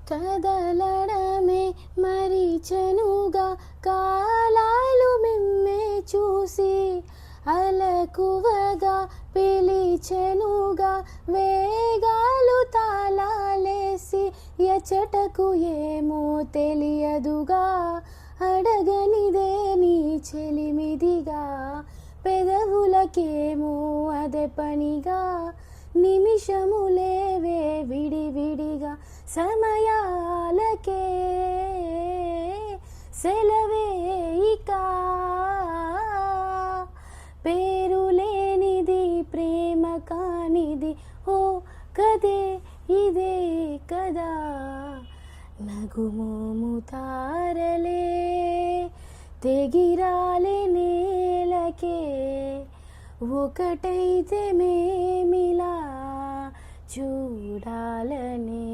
కదలడమే మరిచెనుగా కాలాలు మిమ్మే చూసి అలకువగా పిలిచెనుగా వేగాలు తాళాలేసి ఎచటకు ఏమో తెలియదుగా అడగనిదే నీ చెలిమిదిగా పెదవులకేమో అదే పనిగా నిమిషములేవే విడివిడిగా సమయాలకే సెలవే ఇక పేరులేనిది ప్రేమ కానిది ఓ కదే ఇదే కదా నగుమోము తారలే తెగిరాలే నేలకే ఒకటైతే మేమిలా చూడాలనే